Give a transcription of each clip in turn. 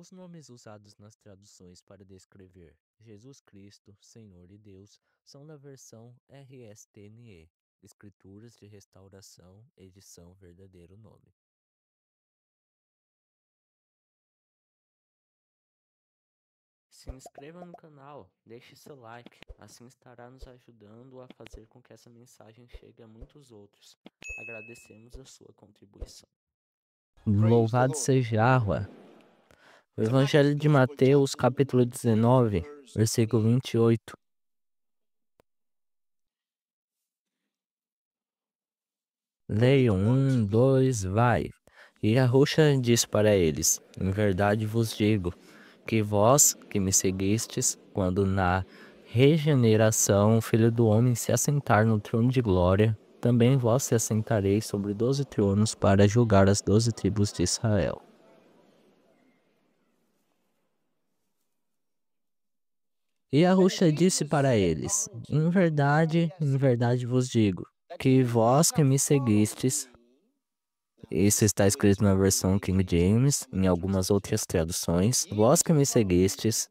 Os nomes usados nas traduções para descrever Jesus Cristo, Senhor e Deus, são na versão RSTNE, Escrituras de Restauração, edição verdadeiro nome. Se inscreva no canal, deixe seu like, assim estará nos ajudando a fazer com que essa mensagem chegue a muitos outros. Agradecemos a sua contribuição. Louvado seja Yahweh. O Evangelho de Mateus, capítulo 19, versículo 28. Leiam, 1, 2, vai. E Yahushua disse para eles: Em verdade vos digo, que vós que me seguistes, quando na regeneração o Filho do Homem se assentar no trono de glória, também vós se assentareis sobre 12 tronos para julgar as 12 tribos de Israel. E Yahushua disse para eles: em verdade vos digo, que vós que me seguistes, isso está escrito na versão King James, em algumas outras traduções, vós que me seguistes,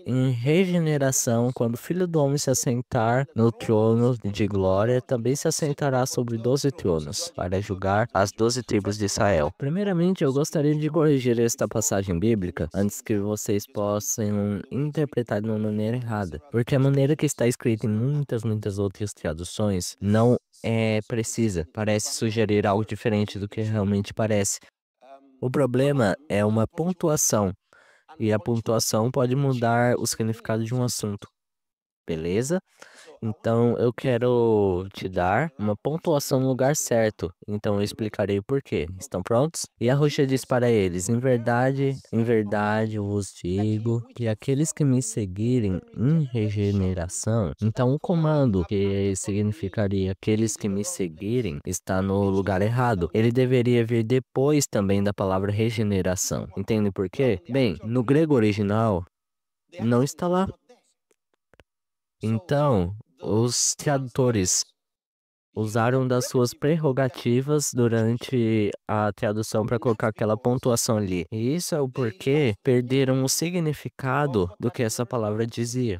em regeneração, quando o Filho do Homem se assentar no trono de glória, também se assentará sobre 12 tronos, para julgar as 12 tribos de Israel. Primeiramente, eu gostaria de corrigir esta passagem bíblica, antes que vocês possam interpretar de uma maneira errada. Porque a maneira que está escrita em muitas outras traduções não é precisa. Parece sugerir algo diferente do que realmente parece. O problema é uma pontuação. E a pontuação pode mudar o significado de um assunto, beleza? Então eu quero te dar uma pontuação no lugar certo. Então eu explicarei o porquê. Estão prontos? E a rocha diz para eles: em verdade eu vos digo que aqueles que me seguirem em regeneração. Então o comando que significaria aqueles que me seguirem está no lugar errado. Ele deveria vir depois também da palavra regeneração. Entende por quê? Bem, no grego original não está lá. Então, os tradutores usaram das suas prerrogativas durante a tradução para colocar aquela pontuação ali. E isso é o porquê perderam o significado do que essa palavra dizia.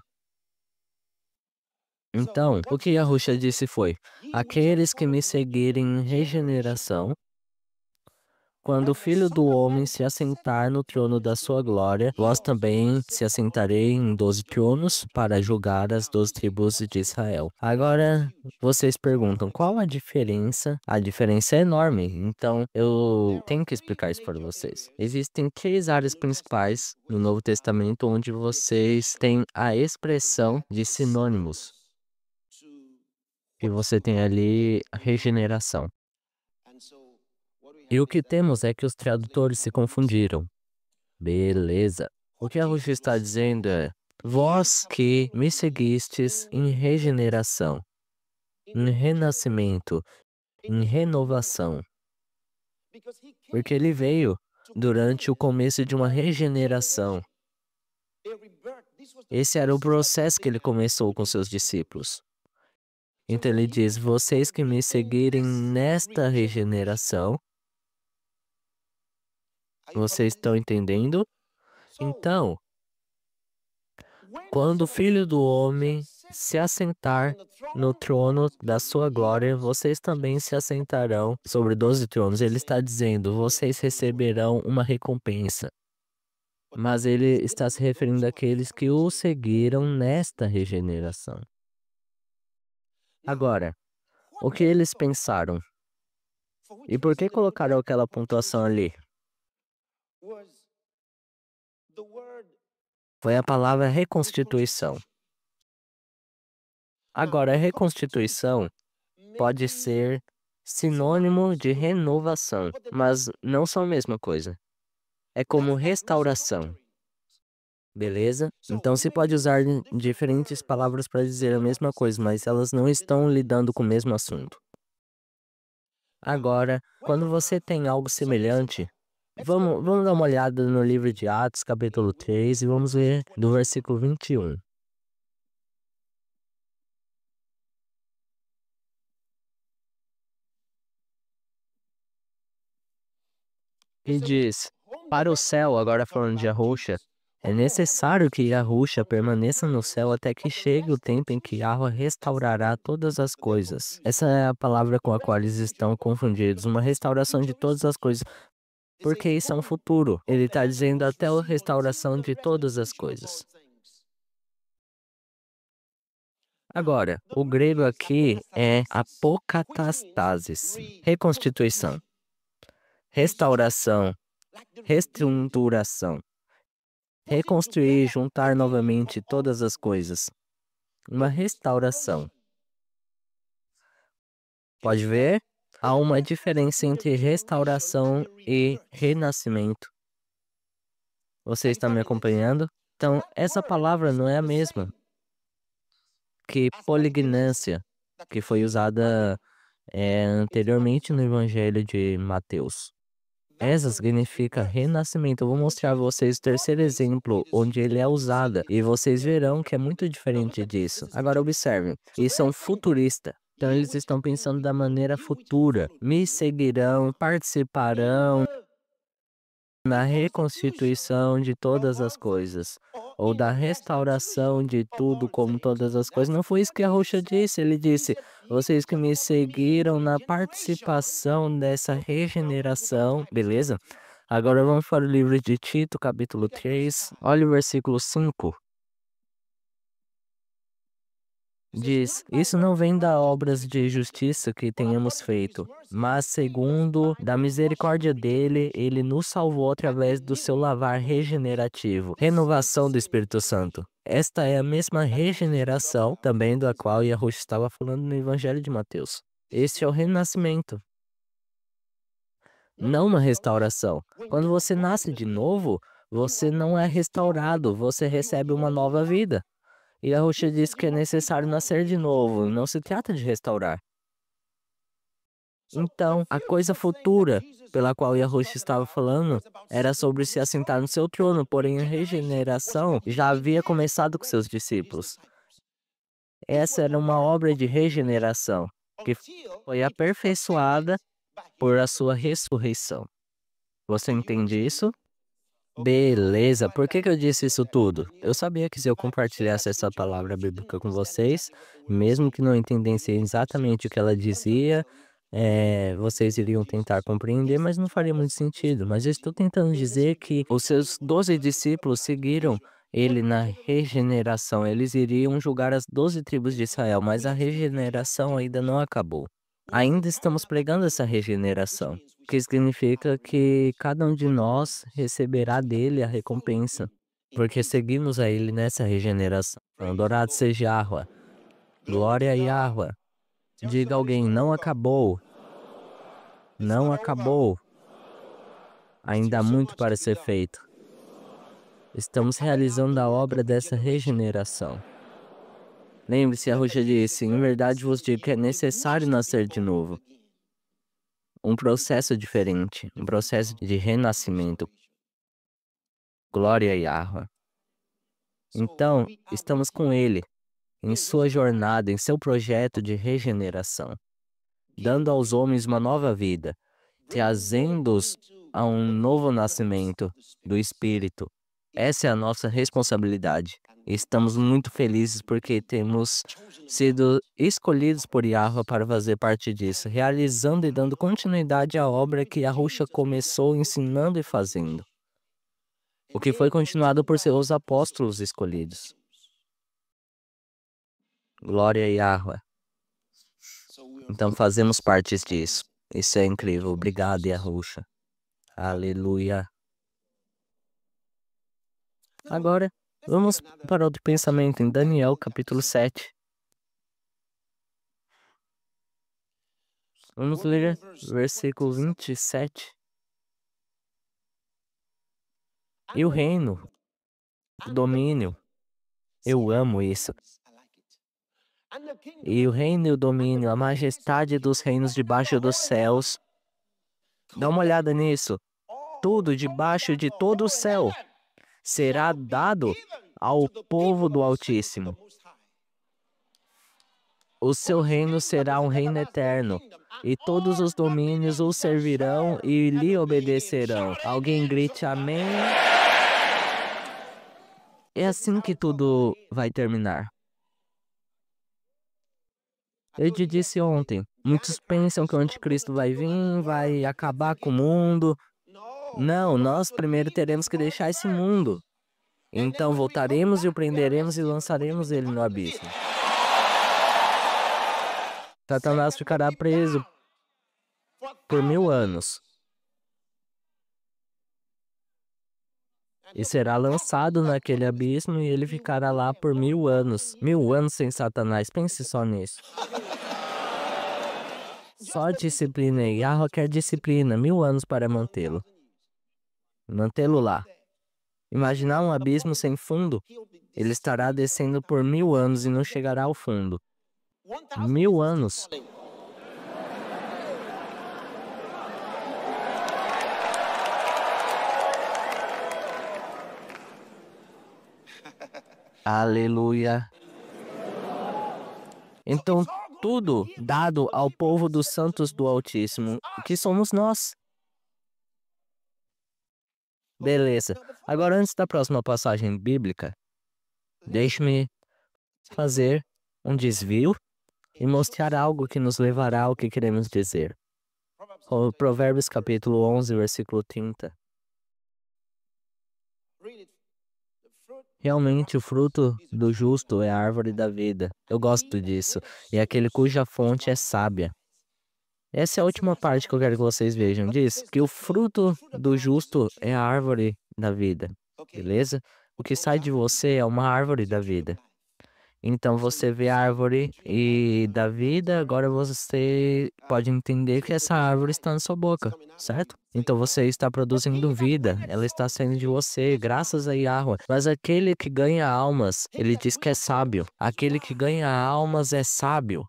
Então, o que Yahushua disse foi: aqueles que me seguirem em regeneração, quando o Filho do Homem se assentar no trono da sua glória, vós também se assentareis em 12 tronos para julgar as 12 tribos de Israel. Agora, vocês perguntam, qual a diferença? A diferença é enorme, então eu tenho que explicar isso para vocês. Existem 3 áreas principais no Novo Testamento onde vocês têm a expressão de sinônimos. E você tem ali a regeneração. E o que temos é que os tradutores se confundiram. Beleza. O que a Ruxa está dizendo é: vós que me seguistes em regeneração, em renascimento, em renovação. Porque ele veio durante o começo de uma regeneração. Esse era o processo que ele começou com seus discípulos. Então ele diz: vocês que me seguirem nesta regeneração, vocês estão entendendo? Então, quando o Filho do Homem se assentar no trono da sua glória, vocês também se assentarão sobre 12 tronos. Ele está dizendo: vocês receberão uma recompensa. Mas ele está se referindo àqueles que o seguiram nesta regeneração. Agora, o que eles pensaram? E por que colocaram aquela pontuação ali? Foi a palavra reconstituição. Agora, reconstituição pode ser sinônimo de renovação, mas não são a mesma coisa. É como restauração. Beleza? Então se pode usar diferentes palavras para dizer a mesma coisa, mas elas não estão lidando com o mesmo assunto. Agora, quando você tem algo semelhante, vamos dar uma olhada no livro de Atos, capítulo 3, e vamos ler do versículo 21. E diz: Para o céu, agora falando de Yahusha, é necessário que Yahusha permaneça no céu até que chegue o tempo em que Yahweh restaurará todas as coisas. Essa é a palavra com a qual eles estão confundidos, uma restauração de todas as coisas, porque isso é um futuro. Ele está dizendo até a restauração de todas as coisas. Agora, o grego aqui é apocatastasis, reconstituição, restauração, reestruturação, reconstruir, juntar novamente todas as coisas. Uma restauração. Pode ver? Há uma diferença entre restauração e renascimento. Você está me acompanhando? Então, essa palavra não é a mesma que polignância, que foi usada anteriormente no Evangelho de Mateus. Essa significa renascimento. Eu vou mostrar a vocês o terceiro exemplo onde ele é usado e vocês verão que é muito diferente disso. Agora observem, isso é um futurista. Então eles estão pensando da maneira futura. Me seguirão, participarão na reconstituição de todas as coisas, ou da restauração de tudo como todas as coisas. Não foi isso que a Rocha disse, ele disse, vocês que me seguiram na participação dessa regeneração, beleza? Agora vamos para o livro de Tito, capítulo 3, olha o versículo 5. Diz, isso não vem das obras de justiça que tenhamos feito, mas segundo da misericórdia dele, ele nos salvou através do seu lavar regenerativo, renovação do Espírito Santo. Esta é a mesma regeneração também da qual Yahushua estava falando no Evangelho de Mateus. Este é o renascimento, não uma restauração. Quando você nasce de novo, você não é restaurado, você recebe uma nova vida. E Yahushua diz que é necessário nascer de novo, não se trata de restaurar. Então, a coisa futura pela qual Yahushua estava falando era sobre se assentar no seu trono, porém a regeneração já havia começado com seus discípulos. Essa era uma obra de regeneração, que foi aperfeiçoada por a sua ressurreição. Você entende isso? Beleza, por que eu disse isso tudo? Eu sabia que se eu compartilhasse essa palavra bíblica com vocês, mesmo que não entendessem exatamente o que ela dizia, vocês iriam tentar compreender, mas não faria muito sentido. Mas eu estou tentando dizer que os seus 12 discípulos seguiram ele na regeneração. Eles iriam julgar as 12 tribos de Israel, mas a regeneração ainda não acabou. Ainda estamos pregando essa regeneração, o que significa que cada um de nós receberá dele a recompensa, porque seguimos a ele nessa regeneração. Adorado seja Yahweh. Glória a Yahweh. Diga alguém, não acabou. Não acabou. Ainda há muito para ser feito. Estamos realizando a obra dessa regeneração. Lembre-se, a Rocha disse, em verdade vos digo que é necessário nascer de novo. Um processo diferente, um processo de renascimento. Glória a Yahweh. Então, estamos com ele, em sua jornada, em seu projeto de regeneração, dando aos homens uma nova vida, trazendo-os a um novo nascimento do Espírito. Essa é a nossa responsabilidade. Estamos muito felizes porque temos sido escolhidos por Yahweh para fazer parte disso, realizando e dando continuidade à obra que Yahushua começou ensinando e fazendo, o que foi continuado por seus apóstolos escolhidos. Glória a Yahweh. Então fazemos parte disso. Isso é incrível. Obrigado, Yahushua. Aleluia. Agora, vamos para outro pensamento em Daniel, capítulo 7. Vamos ler versículo 27. E o reino, o domínio, eu amo isso. E o reino e o domínio, a majestade dos reinos debaixo dos céus. Dá uma olhada nisso. Tudo debaixo de todo o céu será dado ao povo do Altíssimo. O seu reino será um reino eterno, e todos os domínios o servirão e lhe obedecerão. Alguém grite amém. É assim que tudo vai terminar. Eu te disse ontem, muitos pensam que o anticristo vai vir, vai acabar com o mundo. Não, nós primeiro teremos que deixar esse mundo. Então voltaremos e o prenderemos e lançaremos ele no abismo. Satanás ficará preso por 1000 anos e será lançado naquele abismo e ele ficará lá por 1000 anos. 1000 anos sem Satanás, pense só nisso. Só disciplina aí. Yahweh quer disciplina, 1000 anos para mantê-lo. Mantê-lo lá. Imaginar um abismo sem fundo? Ele estará descendo por 1000 anos e não chegará ao fundo. 1000 anos. Aleluia. Então, tudo dado ao povo dos santos do Altíssimo, que somos nós. Beleza. Agora, antes da próxima passagem bíblica, deixe-me fazer um desvio e mostrar algo que nos levará ao que queremos dizer. O Provérbios capítulo 11, versículo 30. Realmente o fruto do justo é a árvore da vida. Eu gosto disso. E aquele cuja fonte é sábia. Essa é a última parte que eu quero que vocês vejam. Diz que o fruto do justo é a árvore da vida. Beleza? O que sai de você é uma árvore da vida. Então você vê a árvore e da vida, agora você pode entender que essa árvore está na sua boca, certo? Então você está produzindo vida, ela está saindo de você, graças a Yahweh. Mas aquele que ganha almas, ele diz que é sábio. Aquele que ganha almas é sábio.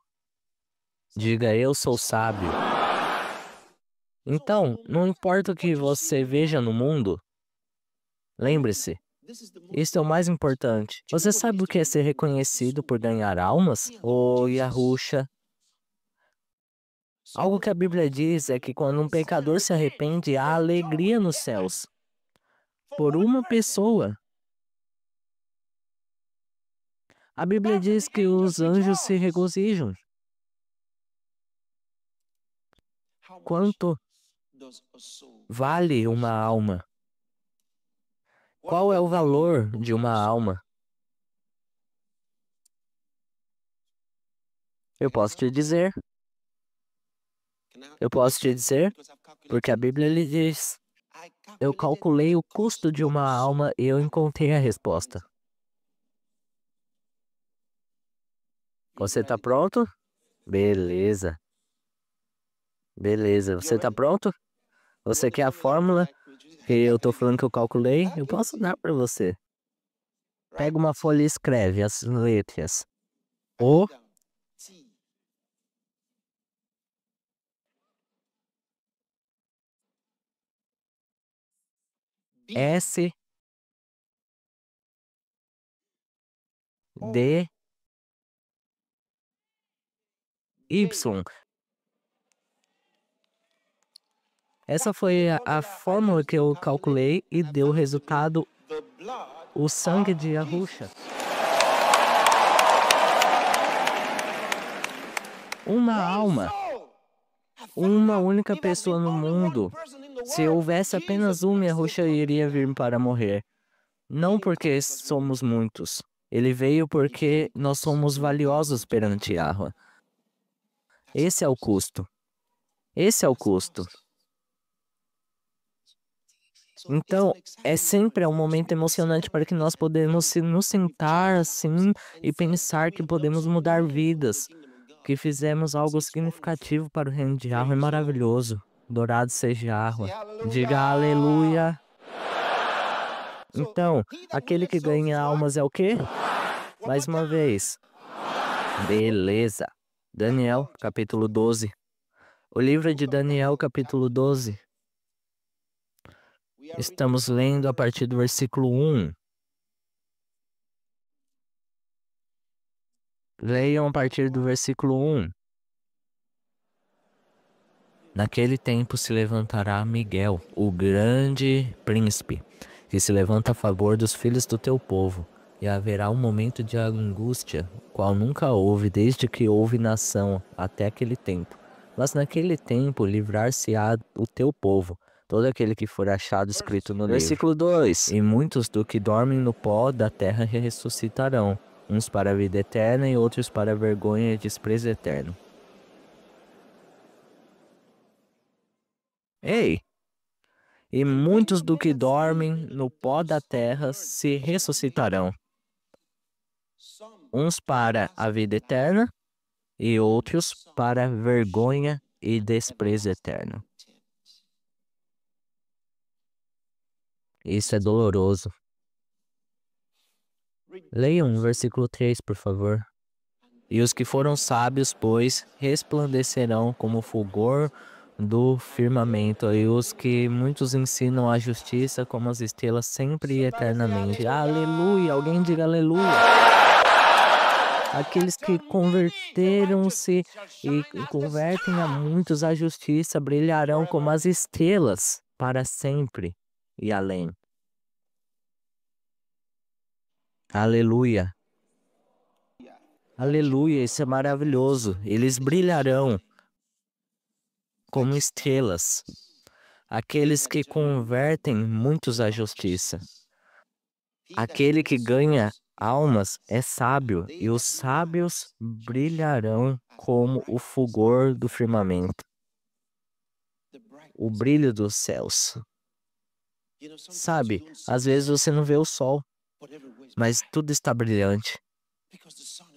Diga, eu sou sábio. Então, não importa o que você veja no mundo, lembre-se, isso é o mais importante. Você sabe o que é ser reconhecido por ganhar almas? Ô, Yahusha. Algo que a Bíblia diz é que quando um pecador se arrepende, há alegria nos céus. Por uma pessoa. A Bíblia diz que os anjos se regozijam. Quanto vale uma alma? Qual é o valor de uma alma? Eu posso te dizer. Eu posso te dizer, porque a Bíblia lhe diz. Eu calculei o custo de uma alma e eu encontrei a resposta. Você tá pronto? Beleza. Beleza. Você tá pronto? Você quer a fórmula que eu tô falando que eu calculei? Eu posso dar para você. Pega uma folha e escreve as letras. O, S, D, Y. Essa foi a fórmula que eu calculei e deu o resultado, o sangue de Yahusha. Uma alma. Uma única pessoa no mundo. Se houvesse apenas uma, Yahusha iria vir para morrer. Não porque somos muitos. Ele veio porque nós somos valiosos perante Yahweh. Esse é o custo. Esse é o custo. Então, é sempre um momento emocionante para que nós podemos nos sentar assim e pensar que podemos mudar vidas, que fizemos algo significativo para o reino de Yahweh. É maravilhoso. Dourado seja Yahweh. Diga aleluia. Então, aquele que ganha almas é o quê? Mais uma vez. Beleza. Daniel, capítulo 12. O livro de Daniel, capítulo 12. Estamos lendo a partir do versículo 1. Leiam a partir do versículo 1. Naquele tempo se levantará Miguel, o grande príncipe, que se levanta a favor dos filhos do teu povo, e haverá um momento de angústia, qual nunca houve desde que houve nação até aquele tempo. Mas naquele tempo livrar-se-á o teu povo, todo aquele que for achado escrito no livro. Versículo 2. E muitos do que dormem no pó da terra ressuscitarão, uns para a vida eterna e outros para a vergonha e desprezo eterno. Ei! E muitos do que dormem no pó da terra se ressuscitarão, uns para a vida eterna e outros para a vergonha e desprezo eterno. Isso é doloroso. Leiam o versículo 3, por favor. E os que foram sábios, pois, resplandecerão como o fulgor do firmamento, e os que muitos ensinam a justiça como as estrelas sempre e eternamente. Aleluia! Alguém diga aleluia! Aqueles que converteram-se e convertem a muitos à justiça brilharão como as estrelas para sempre e além. Aleluia! Aleluia, isso é maravilhoso. Eles brilharão como estrelas. Aqueles que convertem muitos à justiça. Aquele que ganha almas é sábio, e os sábios brilharão como o fulgor do firmamento, o brilho dos céus. Sabe, às vezes você não vê o sol, mas tudo está brilhante,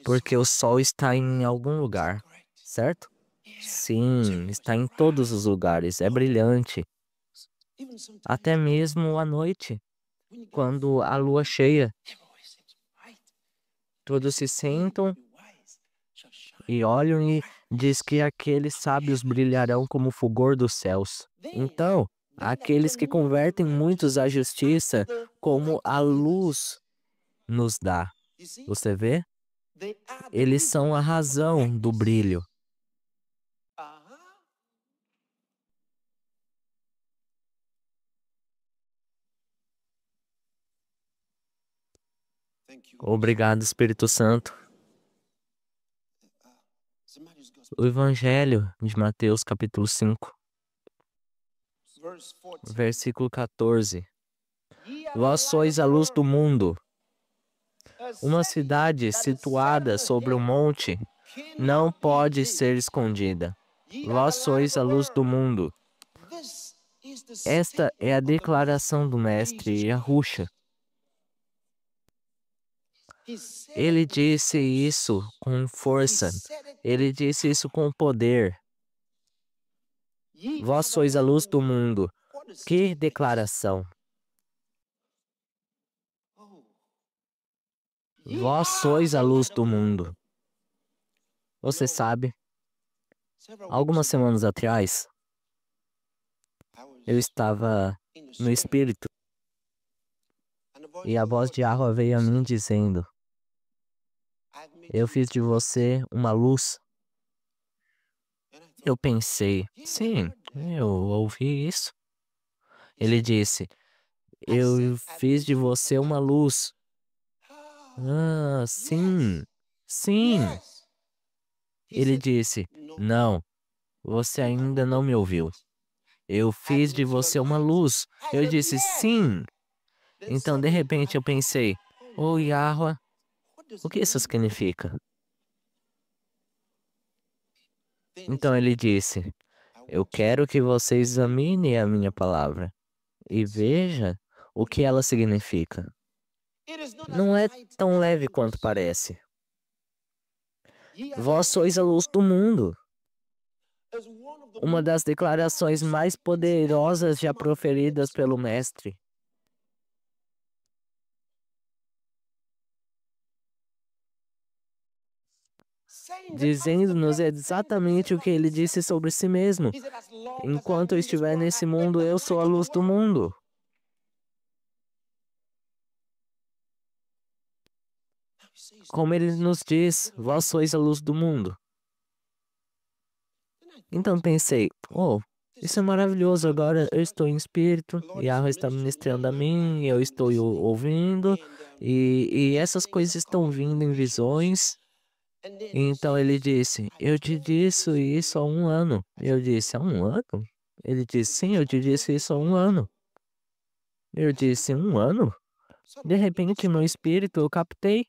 porque o sol está em algum lugar, certo? Sim, está em todos os lugares, é brilhante. Até mesmo à noite, quando a lua cheia, todos se sentam e olham e diz que aqueles sábios brilharão como o fulgor dos céus. Então, aqueles que convertem muitos à justiça, como a luz nos dá. Você vê? Eles são a razão do brilho. Obrigado, Espírito Santo. O Evangelho de Mateus, capítulo 5, versículo 14. Vós sois a luz do mundo. Uma cidade situada sobre um monte não pode ser escondida. Vós sois a luz do mundo. Esta é a declaração do Mestre Yahushua. Ele disse isso com força. Ele disse isso com poder. Vós sois a luz do mundo. Que declaração! Vós sois a luz do mundo. Você sabe, algumas semanas atrás, eu estava no Espírito e a voz de Yahweh veio a mim dizendo: eu fiz de você uma luz. Eu pensei, sim, eu ouvi isso. Ele disse: eu fiz de você uma luz. Ah, sim, sim. Ele disse: não, você ainda não me ouviu. Eu fiz de você uma luz. Eu disse: sim. Então, de repente, eu pensei: oh, Yahweh, o que isso significa? Então ele disse: eu quero que você examine a minha palavra e veja o que ela significa. Não é tão leve quanto parece. Vós sois a luz do mundo. Uma das declarações mais poderosas já proferidas pelo Mestre. Dizendo-nos exatamente o que ele disse sobre si mesmo. Enquanto eu estiver nesse mundo, eu sou a luz do mundo. Como ele nos diz, vós sois a luz do mundo. Então pensei, oh, isso é maravilhoso, agora eu estou em espírito, Yahweh está ministrando a mim, eu estou ouvindo, e essas coisas estão vindo em visões. Então ele disse, eu te disse isso há um ano. Eu disse, há um ano? Ele disse, sim, eu te disse isso há um ano. Eu disse, um ano? De repente, meu espírito, eu captei.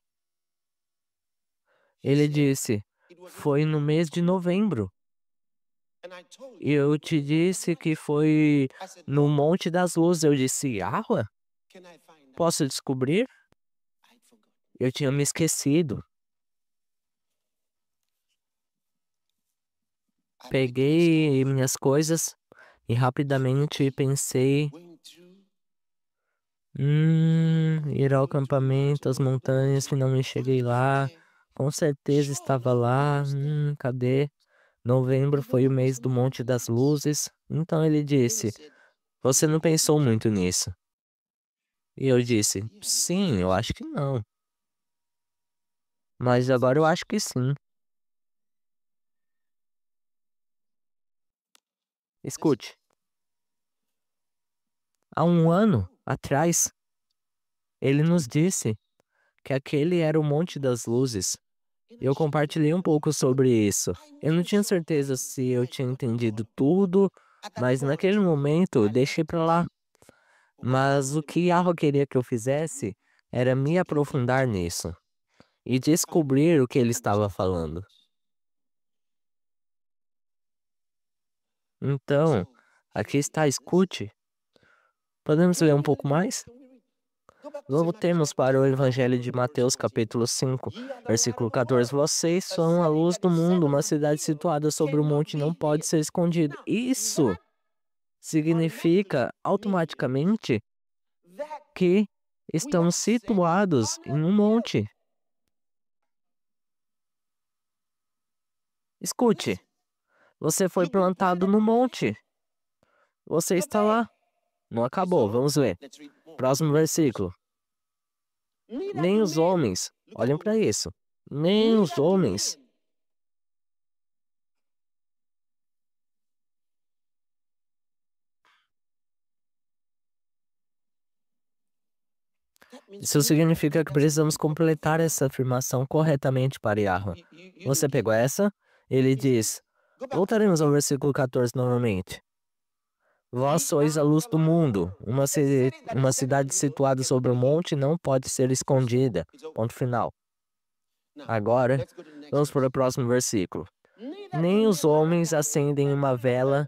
Ele disse, foi no mês de novembro. E eu te disse que foi no Monte das Luzes. Eu disse, Yahweh, posso descobrir? Eu tinha me esquecido. Peguei minhas coisas e rapidamente pensei, ir ao acampamento, as montanhas, finalmente cheguei lá. Com certeza estava lá. Cadê? Novembro foi o mês do Monte das Luzes. Então ele disse, você não pensou muito nisso? E eu disse, sim, eu acho que não. Mas agora eu acho que sim. Escute. Há um ano atrás, ele nos disse que aquele era o Monte das Luzes. Eu compartilhei um pouco sobre isso. Eu não tinha certeza se eu tinha entendido tudo, mas naquele momento eu deixei pra lá. Mas o que Yahweh queria que eu fizesse era me aprofundar nisso e descobrir o que ele estava falando. Então, aqui está, escute. Podemos ler um pouco mais? Voltemos para o Evangelho de Mateus, capítulo 5, versículo 14. Vocês são a luz do mundo, uma cidade situada sobre o monte não pode ser escondida. Isso significa automaticamente que estamos situados em um monte. Escute, você foi plantado no monte. Você está lá. Não acabou, vamos ver. Próximo versículo. Nem os homens, olhem para isso. Nem os homens Isso significa que precisamos completar essa afirmação corretamente para Yahweh. Você pegou essa? Ele diz, voltaremos ao versículo 14 novamente. Vós sois a luz do mundo. Uma cidade situada sobre um monte não pode ser escondida. Ponto final. Agora, vamos para o próximo versículo. Nem os homens acendem uma vela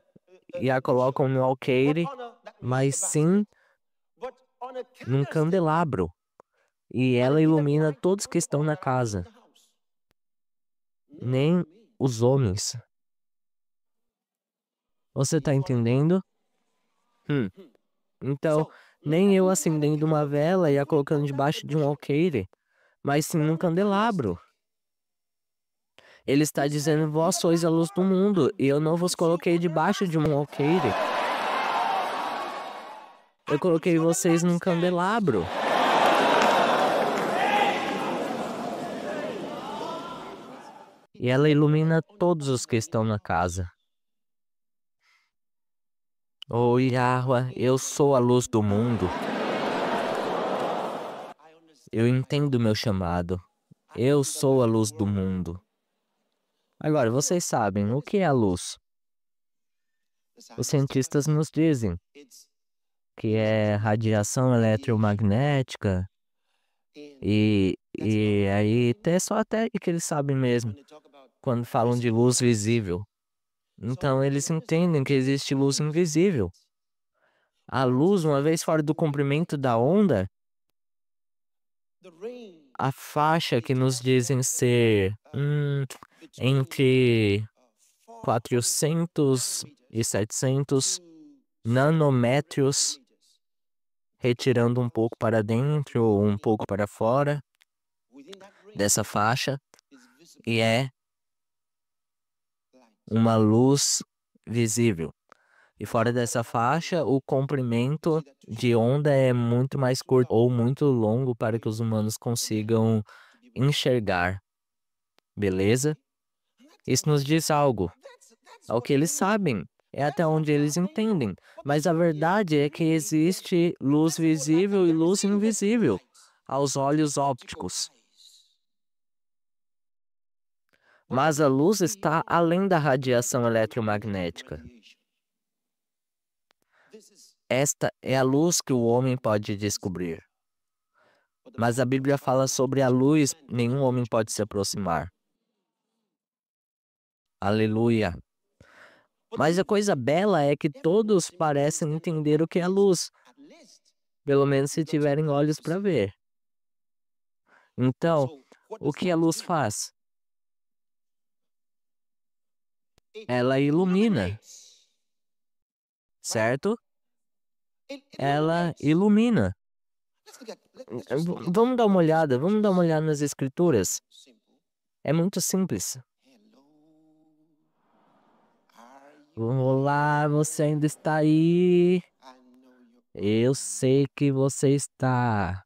e a colocam no alqueire, mas sim num candelabro, e ela ilumina todos que estão na casa. Nem os homens. Você está entendendo? Então, nem eu acendendo uma vela e a colocando debaixo de um alqueire, mas sim num candelabro. Ele está dizendo, vós sois a luz do mundo, e eu não vos coloquei debaixo de um alqueire. Eu coloquei vocês num candelabro. E ela ilumina todos os que estão na casa. Oh, Yahweh, eu sou a luz do mundo. Eu entendo meu chamado. Eu sou a luz do mundo. Agora, vocês sabem o que é a luz? Os cientistas nos dizem que é radiação eletromagnética e aí só até que eles sabem mesmo quando falam de luz visível. Então eles entendem que existe luz invisível. A luz, uma vez fora do comprimento da onda, a faixa que nos dizem ser entre 400 e 700 nanômetros, retirando um pouco para dentro ou um pouco para fora dessa faixa, e é uma luz visível. E fora dessa faixa, o comprimento de onda é muito mais curto ou muito longo para que os humanos consigam enxergar. Beleza? Isso nos diz algo. É o que eles sabem. É até onde eles entendem. Mas a verdade é que existe luz visível e luz invisível aos olhos ópticos. Mas a luz está além da radiação eletromagnética. Esta é a luz que o homem pode descobrir. Mas a Bíblia fala sobre a luz, nenhum homem pode se aproximar. Aleluia! Mas a coisa bela é que todos parecem entender o que é a luz, pelo menos se tiverem olhos para ver. Então, o que a luz faz? Ela ilumina, certo? Ela ilumina. Vamos dar uma olhada nas escrituras. É muito simples. Olá, você ainda está aí? Eu sei que você está.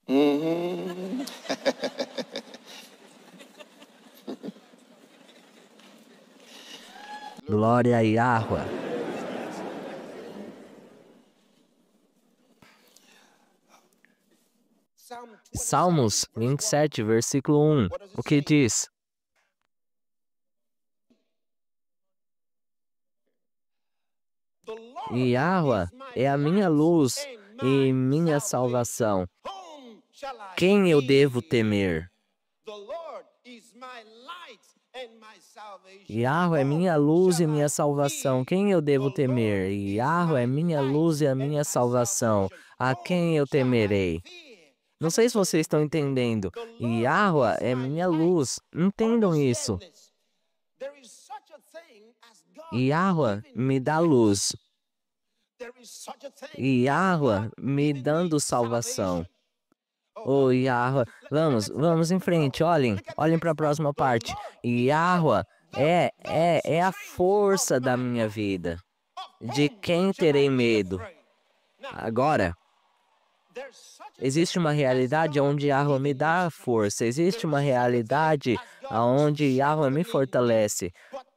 Glória a Yahweh. Salmos 27, versículo 1. O que diz? Yahweh é a minha luz e minha salvação. Quem eu devo temer? Yahweh é minha luz e minha salvação. Quem eu devo temer? Yahweh é minha luz e a minha salvação. A quem eu temerei? Não sei se vocês estão entendendo. Yahweh é minha luz. Entendam isso. Yahweh me dá luz. Yahweh me dando salvação. Oh, Yahweh. Vamos em frente. Olhem para a próxima parte. Yahweh é a força da minha vida. De quem terei medo? Agora, existe uma realidade onde Yahweh me dá força. Existe uma realidade onde Yahweh me fortalece.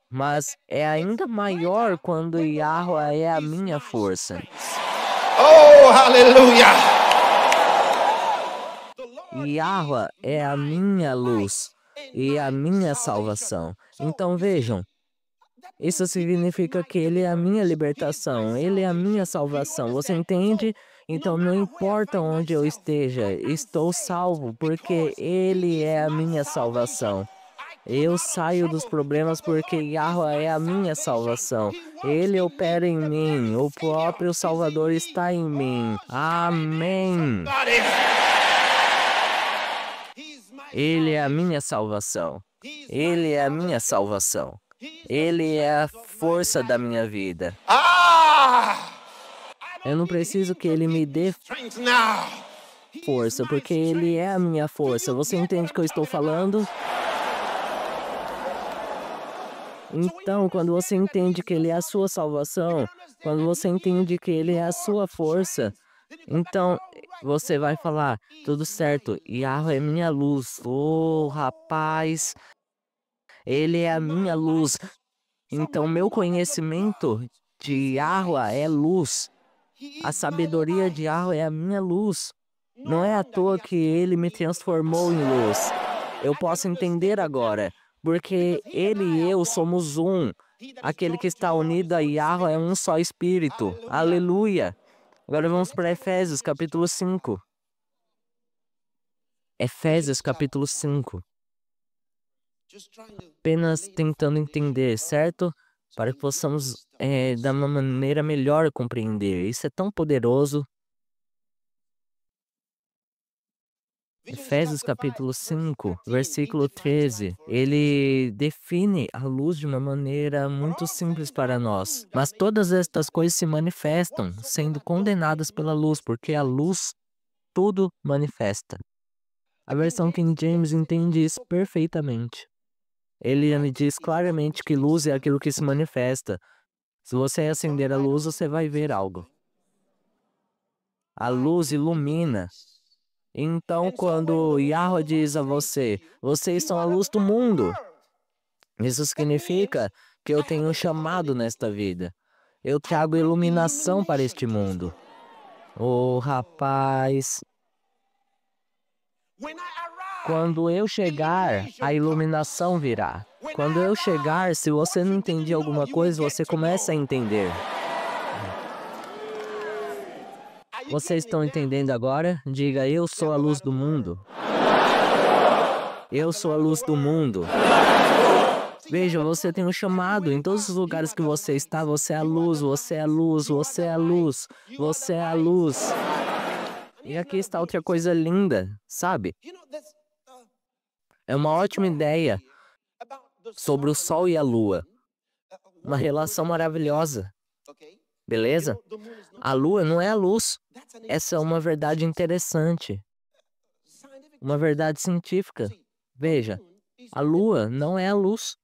Mas é ainda maior quando Yahweh é a minha força. Oh, aleluia! Yahweh é a minha luz e a minha salvação. Então vejam, isso significa que Ele é a minha libertação, Ele é a minha salvação. Você entende? Então não importa onde eu esteja, estou salvo porque Ele é a minha salvação. Eu saio dos problemas porque Yahweh é a minha salvação. Ele opera em mim. O próprio Salvador está em mim. Amém. Ele é a minha salvação. Ele é a minha salvação. Ele é a força da minha vida. Eu não preciso que Ele me dê força, porque Ele é a minha força. Você entende o que eu estou falando? Então, quando você entende que Ele é a sua salvação, quando você entende que Ele é a sua força, então você vai falar, tudo certo, Yahweh é minha luz. Oh, rapaz, Ele é a minha luz. Então, meu conhecimento de Yahweh é luz. A sabedoria de Yahweh é a minha luz. Não é à toa que Ele me transformou em luz. Eu posso entender agora. Porque Ele e eu somos um. Aquele que está unido a Yahweh é um só Espírito. Aleluia! Agora vamos para Efésios, capítulo 5. Efésios, capítulo 5. Apenas tentando entender, certo? Para que possamos, da uma maneira melhor, compreender. Isso é tão poderoso. Efésios capítulo 5, versículo 13, ele define a luz de uma maneira muito simples para nós. Mas todas estas coisas se manifestam, sendo condenadas pela luz, porque a luz tudo manifesta. A versão King James entende isso perfeitamente. Ele me diz claramente que luz é aquilo que se manifesta. Se você acender a luz, você vai ver algo. A luz ilumina. Então, quando Yahweh diz a você, vocês são a luz do mundo, isso significa que eu tenho um chamado nesta vida. Eu trago iluminação para este mundo. Oh, rapaz, quando eu chegar, a iluminação virá. Quando eu chegar, se você não entendia alguma coisa, você começa a entender. Vocês estão entendendo agora? Diga, eu sou a luz do mundo. Eu sou a luz do mundo. Veja, você tem um chamado. Em todos os lugares que você está, você é a luz, você é a luz, você é a luz, você é a luz. E aqui está outra coisa linda, sabe? É uma ótima ideia sobre o sol e a lua. Uma relação maravilhosa. Beleza? A lua não é a luz. Essa é uma verdade interessante. Uma verdade científica. Veja, a lua não é a luz.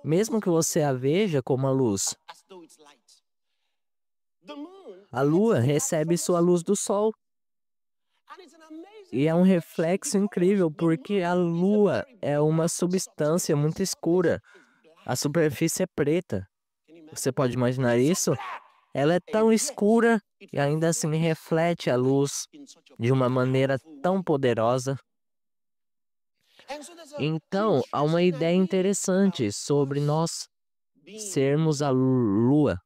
Mesmo que você a veja como a luz. A lua recebe sua luz do sol. E é um reflexo incrível, porque a lua é uma substância muito escura. A superfície é preta. Você pode imaginar isso? Ela é tão escura e ainda assim reflete a luz de uma maneira tão poderosa. Então, há uma ideia interessante sobre nós sermos a lua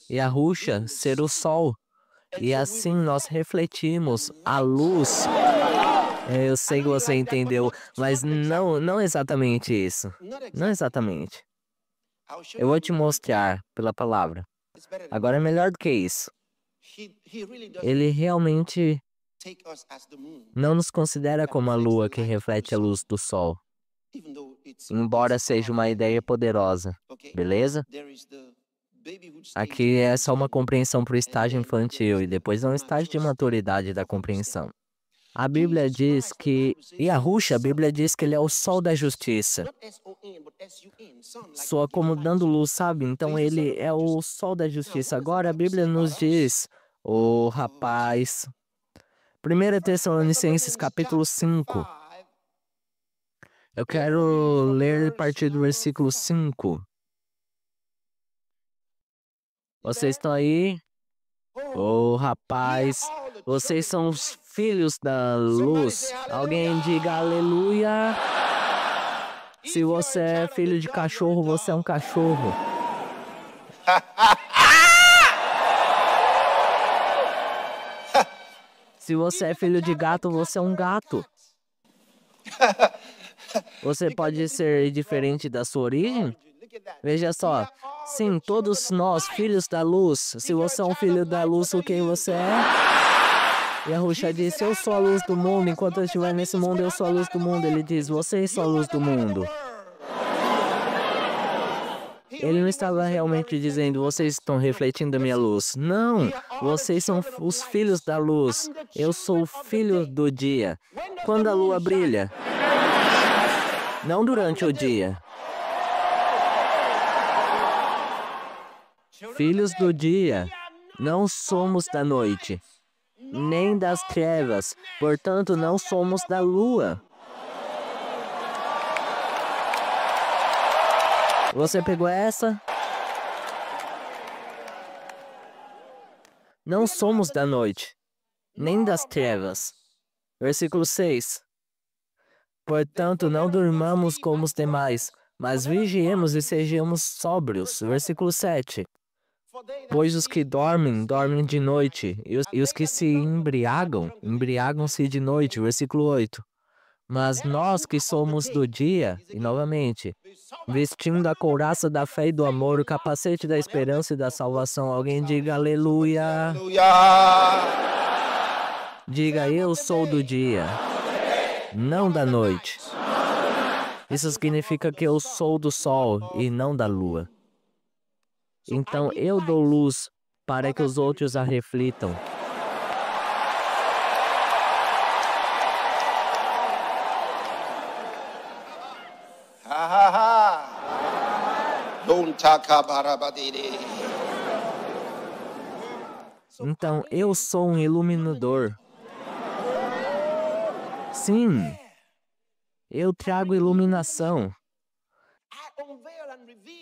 e a Ruxa ser o sol. E assim nós refletimos a luz. Eu sei que você entendeu, mas não exatamente isso. Não exatamente. Eu vou te mostrar pela palavra. Agora é melhor do que isso. Ele realmente não nos considera como a lua que reflete a luz do sol, embora seja uma ideia poderosa, beleza? Aqui é só uma compreensão para o estágio infantil e depois é um estágio de maturidade da compreensão. A Bíblia diz que, e a Ruxa, a Bíblia diz que ele é o sol da justiça. Soa como dando luz, sabe? Então ele é o sol da justiça. Agora a Bíblia nos diz, rapaz, 1 Tessalonicenses capítulo 5. Eu quero ler a partir do versículo 5. Vocês estão aí? Rapaz, vocês são os filhos da luz. Alguém diga aleluia. Se você é filho de cachorro, você é um cachorro. Se você é filho de gato, você é um gato. Você pode ser diferente da sua origem? Veja só. Sim, todos nós, filhos da luz. Se você é um filho da luz, o que você é? E a Ruxa disse, eu sou a luz do mundo. Enquanto eu estiver nesse mundo, eu sou a luz do mundo. Ele diz, vocês são a luz do mundo. Ele não estava realmente dizendo, vocês estão refletindo a minha luz. Não, vocês são os filhos da luz. Eu sou o filho do dia. Quando a lua brilha. Não durante o dia. Filhos do dia, não somos da noite, nem das trevas, portanto não somos da lua. Você pegou essa? Não somos da noite, nem das trevas. Versículo 6. Portanto, não durmamos como os demais, mas vigiemos e sejamos sóbrios. Versículo 7. Pois os que dormem, dormem de noite, e os que se embriagam, embriagam-se de noite. Versículo 8. Mas nós que somos do dia, e novamente, vestindo a couraça da fé e do amor, o capacete da esperança e da salvação. Alguém diga aleluia. Diga, eu sou do dia, não da noite. Isso significa que eu sou do sol e não da lua. Então eu dou luz para que os outros a reflitam. Então eu sou um iluminador. Sim, eu trago iluminação.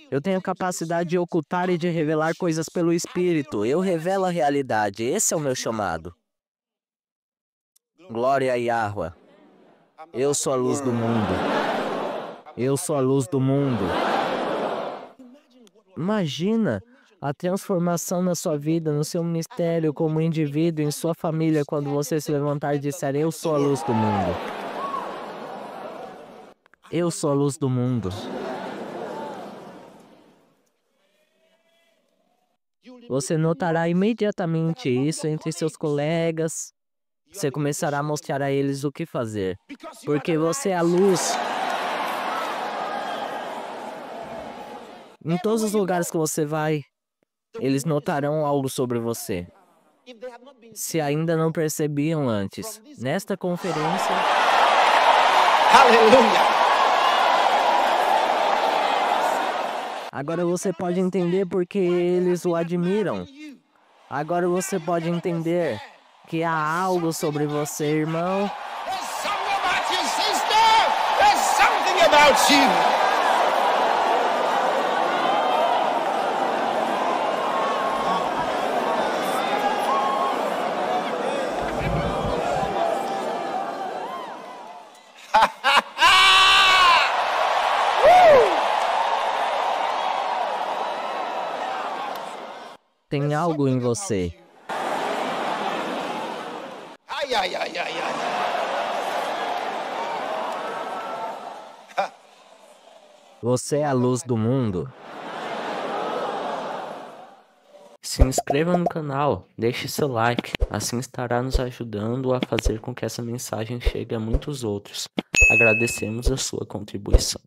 Eu tenho a capacidade de ocultar e de revelar coisas pelo Espírito. Eu revelo a realidade. Esse é o meu chamado. Glória a Yahweh. Eu sou a luz do mundo. Eu sou a luz do mundo. Imagina a transformação na sua vida, no seu ministério, como indivíduo, em sua família, quando você se levantar e disser: eu sou a luz do mundo. Eu sou a luz do mundo. Você notará imediatamente isso entre seus colegas. Você começará a mostrar a eles o que fazer. Porque você é a luz. Em todos os lugares que você vai, eles notarão algo sobre você. Se ainda não percebiam antes, nesta conferência... Aleluia! Agora você pode entender porque eles o admiram. Agora você pode entender que há algo sobre você, irmão. There's something about you, sister! There's something about you! Tem algo em você. Ai, ai, ai, ai, ai. Você é a luz do mundo. Se inscreva no canal, deixe seu like, assim estará nos ajudando a fazer com que essa mensagem chegue a muitos outros. Agradecemos a sua contribuição.